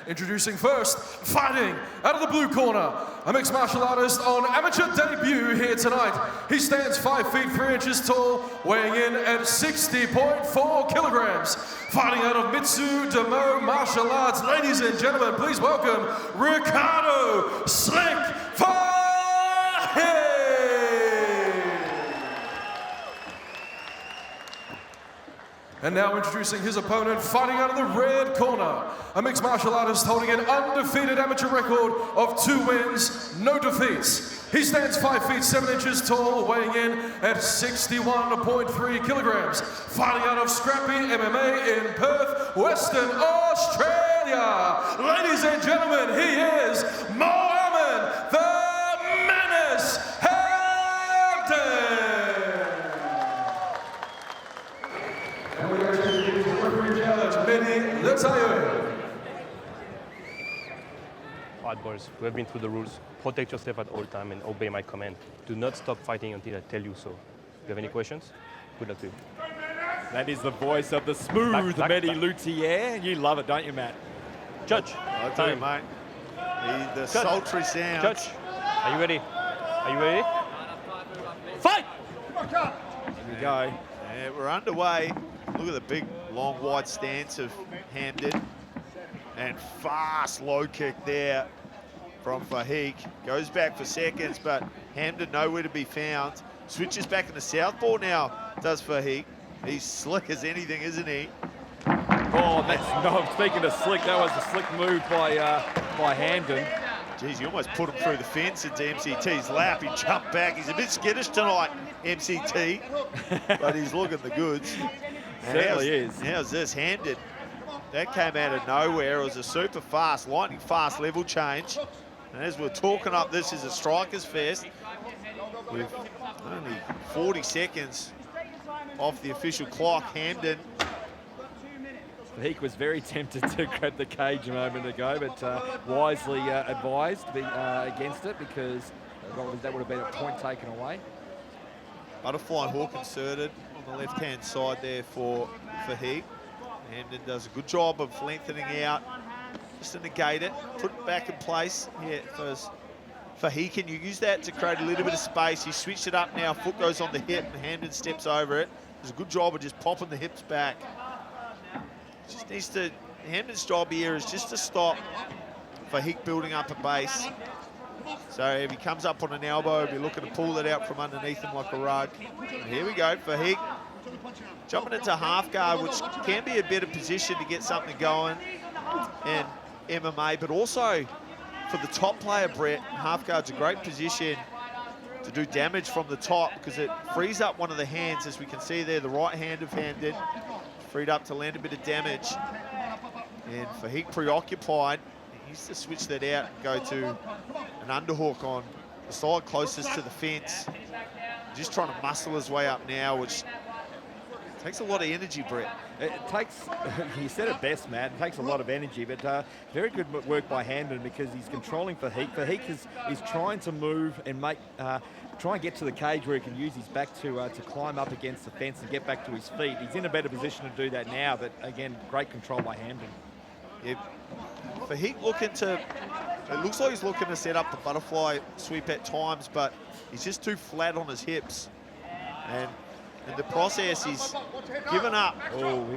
Introducing first, fighting out of the blue corner, a mixed martial artist on amateur debut here tonight. He stands 5 feet 3 inches tall, weighing in at 60.4 kilograms. Fighting out of Mitsu Demo Martial Arts, ladies and gentlemen, please welcome Richardo Fahik. And now introducing his opponent, fighting out of the red corner, a mixed martial artist holding an undefeated amateur record of 2 wins, no defeats. He stands 5 feet 7 inches tall, weighing in at 61.3 kilograms. Fighting out of Scrappy MMA in Perth, Western Australia. Ladies and gentlemen, he is Moamen Hamdon. Alright boys, we have been through the rules. Protect yourself at all time and obey my command. Do not stop fighting until I tell you so. You have any questions? Good luck to you. That is the voice of the smooth Mehdi Loutier. You love it, don't you, Matt? Judge, I do, mate. The sultry sound. Judge, are you ready? Are you ready? Fight! Here we go. Yeah, we're underway. Look at the big, long, wide stance of Hamdon. And fast low kick there from Fahik. Goes back for seconds, but Hamdon nowhere to be found. Switches back into southpaw now, does Fahik. He's slick as anything, isn't he? Oh, that's no. Speaking of slick, that was a slick move by Hamdon. Geez, he almost put him through the fence into MCT's lap. He jumped back. He's a bit skittish tonight, MCT, but he's looking the goods. Certainly is. How's this? Hamdon. That came out of nowhere. It was a super fast, lightning fast level change. And as we're talking up, this is a strikers fest with only 40 seconds off the official clock. Hamdon. Fahik was very tempted to grab the cage a moment ago, but wisely advised against it because that would have been a point taken away. Butterfly hook inserted on the left-hand side there for Fahik. Hamdon does a good job of lengthening out, just to negate it, put it back in place here first. Fahik, can you use that to create a little bit of space? He switched it up now, foot goes on the hip and Hamdon steps over it. Does a good job of just popping the hips back. Just needs to, Hamdon's job here is just to stop Fahik building up a base. So if he comes up on an elbow, he'll be looking to pull it out from underneath him like a rug. And here we go, Fahik. Jumping into half guard, which can be a better position to get something going in MMA, but also for the top player, Brett, half guard's a great position to do damage from the top because it frees up one of the hands, as we can see there, the right hand of Hamdon, freed up to land a bit of damage. And Fahik preoccupied, he needs to switch that out and go to an underhook on the side closest to the fence. Just trying to muscle his way up now, which takes a lot of energy, Brett. It takes, you said it best, Matt, it takes a lot of energy, but very good work by Hamdon because he's controlling Fahik. Fahik is trying to move and try and get to the cage where he can use his back to climb up against the fence and get back to his feet. He's in a better position to do that now, but again, great control by Hamdon. Yeah. Fahik looking to, it looks like he's looking to set up the butterfly sweep at times, but he's just too flat on his hips. And in the process, he's given up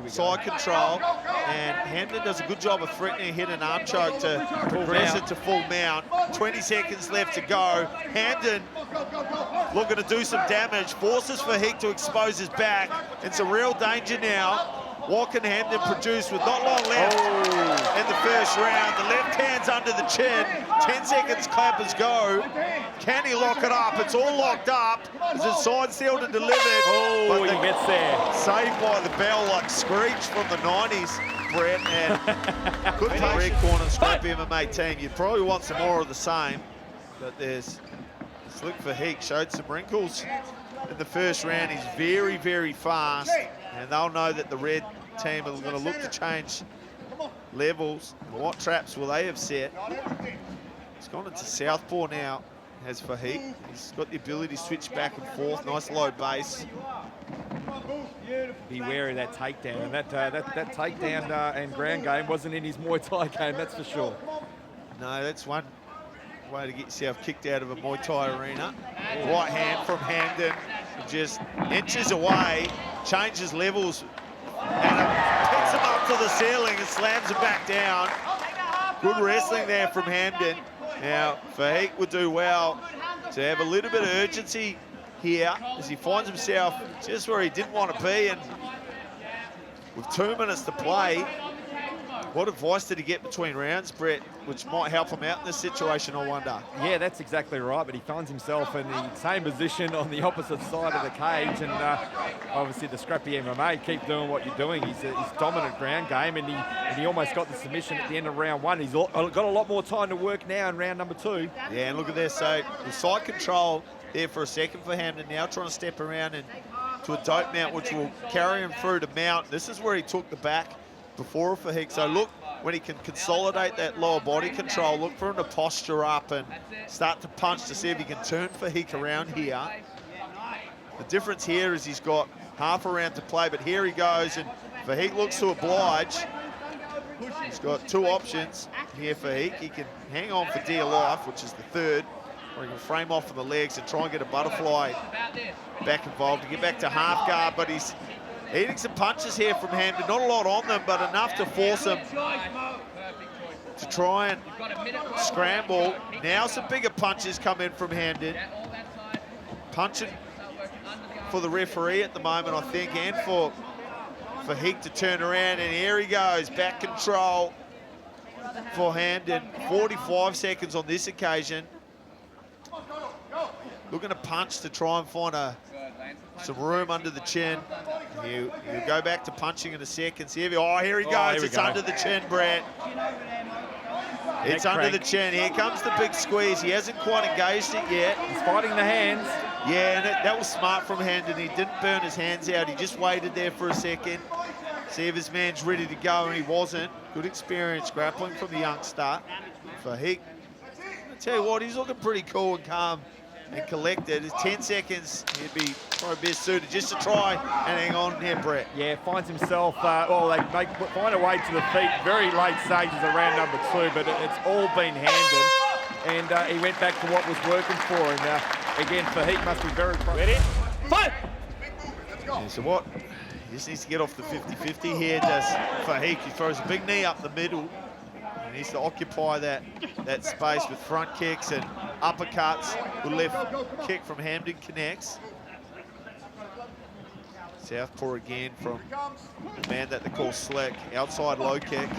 side control, and Hamdon does a good job of threatening a hit and arm choke to progress it to full mount. 20 seconds left to go. Hamdon looking to do some damage, forces Fahik to expose his back. It's a real danger now. What can Hamdon produce with not long left in the first round? The left hand's under the chin. 10 seconds clappers go. Can he lock it up? It's all locked up. Is it side sealed and delivered? Oh, he gets there. Saved by the bell like Screech from the 90s, Brett. And good play. Red corner Scrappy MMA team. You probably want some more of the same. But there's Slick Fahik showed some wrinkles in the first round. He's very, very fast. And they'll know that the red team are going to look to change levels. What traps will they have set? He's gone into southpaw now, has Fahik. He's got the ability to switch back and forth. Nice low base. be wary of that takedown. And that takedown and ground game wasn't in his Muay Thai game, that's for sure. No, that's one way to get yourself kicked out of a Muay Thai arena. Right hand from Hamdon, just inches away, changes levels, and picks him up to the ceiling and slams him back down. Good wrestling there from Hamdon. Now, Fahik would do well to have a little bit of urgency here as he finds himself just where he didn't want to be, and with 2 minutes to play, what advice did he get between rounds, Brett, which might help him out in this situation, I wonder? Yeah, that's exactly right, but he finds himself in the same position on the opposite side of the cage, and obviously the scrappy MMA, keep doing what you're doing. He's dominant ground game, and he almost got the submission at the end of round 1. He's got a lot more time to work now in round number 2. Yeah, and look at this, so the side control there for a second for Hamdon, now trying to step around and to a dope mount, which will carry him through to mount. This is where he took the back before Fahik. So look, when he can consolidate that lower body control, look for him to posture up and start to punch to see if he can turn Fahik around here. The difference here is he's got half a round to play, but here he goes, and Fahik looks to oblige. He's got 2 options here, Fahik. He can hang on for dear life, which is the third, or he can frame off of the legs and try and get a butterfly back involved to get back to half guard, but he's eating some punches here from Hamdon. Not a lot on them, but enough to force him to try and scramble. Now some bigger punches come in from Hamdon. Punching for the referee at the moment, I think, and for Fahik to turn around, and here he goes, back control for Hamdon. 45 seconds on this occasion. Looking to punch to try and find some room under the chin. He'll go back to punching in a second. See if here he goes. It's under the chin, Brett. It's under the chin. Here comes the big squeeze. He hasn't quite engaged it yet. He's fighting the hands. Yeah, and that was smart from Hamdon. He didn't burn his hands out. He just waited there for a second. See if his man's ready to go, and he wasn't. Good experience grappling from the youngster. Fahik, I tell you what, he's looking pretty cool and calm and collected. It's 10 seconds. He'd be probably best suited just to try and hang on here, Brett. Yeah, finds himself, they find a way to the feet. Very late stages of round number 2, but it's all been Hamdon. And he went back to what was working for him. Again, Fahik must be very... Ready? Fight! Yeah, so what? He just needs to get off the 50-50 here, does Fahik. He throws a big knee up the middle. He needs to occupy that space with front kicks and uppercuts. The left kick from Hamdon connects. Southpaw again from the man that they call Slick. Outside low kick.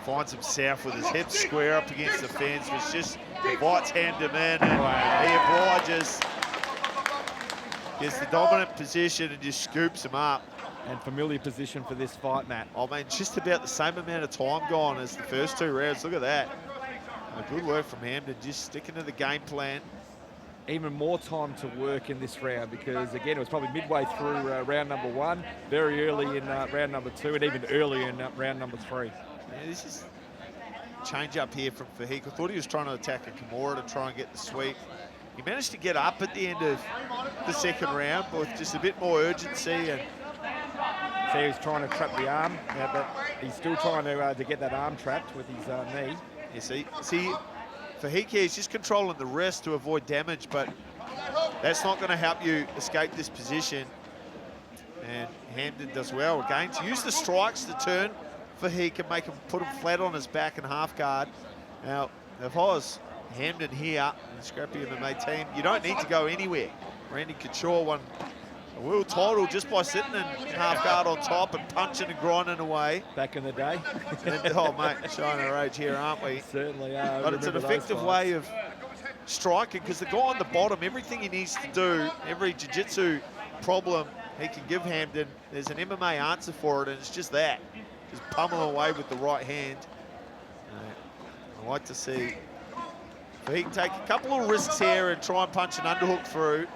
Finds himself with his hips square up against the fence, which just invites Hamdon in, and he obliges. Gets the dominant position and just scoops him up. And familiar position for this fight, Matt. Oh, man, just about the same amount of time gone as the first 2 rounds. Look at that. Good work from Hamdon, just sticking to the game plan. Even more time to work in this round because, again, it was probably midway through round number 1, very early in round number 2, and even earlier in round number 3. Yeah, this is a change up here from Fahik. I thought he was trying to attack a Kimura to try and get the sweep. He managed to get up at the end of the second round, but with just a bit more urgency. And so he was trying to trap the arm, but he's still trying to get that arm trapped with his knee. Yeah, see, Fahik here is just controlling the wrist to avoid damage, but that's not going to help you escape this position. And Hamdon does well again to use the strikes to turn Fahik and make him put him flat on his back and half guard. Now, if I was Hamdon here, the Scrappy MMA team, you don't need to go anywhere. Randy Couture won a world title just by sitting in half guard on top and punching and grinding away. Back in the day. Oh, mate, showing our age here, aren't we? Certainly are. But it's an effective way of striking because the guy on the bottom, everything he needs to do, every jiu-jitsu problem he can give Hamdon, there's an MMA answer for it, and it's just that. Just pummel away with the right hand. I like to see if he can take a couple of risks here and try and punch an underhook through.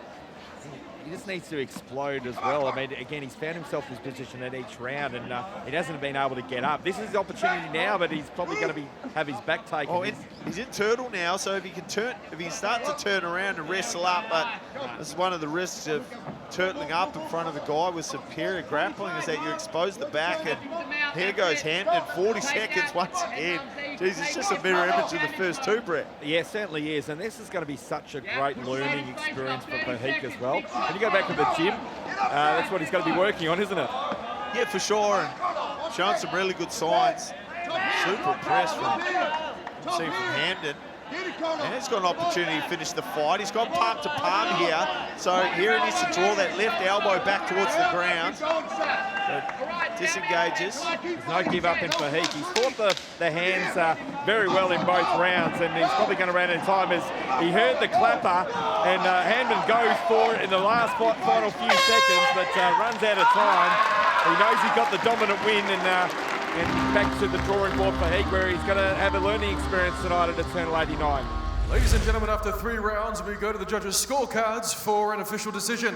He just needs to explode as well. I mean, again, he's found himself in this position at each round, and he hasn't been able to get up. This is the opportunity now, but he's probably going to have his back taken. Oh, he's in turtle now, so if he can start to turn around and wrestle up, but this is one of the risks of turtling up in front of the guy with superior grappling is that you expose the back, and here goes Hamdon, 40 seconds once again. Jeez, it's just a mirror image of the first two, Brett. Yeah, certainly is, and this is going to be such a great learning experience for Fahik as well. When you go back to the gym, that's what he's going to be working on, isn't it? Yeah, for sure, and showing some really good signs. Super impressed from seeing from Hamdon. And he's got an opportunity to finish the fight. He's got palm to palm here. So here he needs to draw that left elbow back towards the ground. But disengages. There's no give up in Fahik. He's fought the hands very well in both rounds, and he's probably going to run out of time as he heard the clapper, and Hamdon goes for it in the last final few seconds, but runs out of time. He knows he got the dominant win, and back to the drawing board for Fahik, where he's going to have a learning experience tonight at Eternal 89. Ladies and gentlemen, after 3 rounds, we go to the judges' scorecards for an official decision.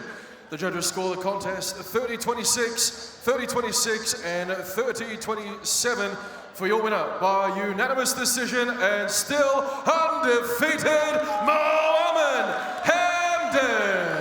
The judges score the contest 30-26, 30-26, and 30-27 for your winner by unanimous decision and still undefeated Moamen Hamdon.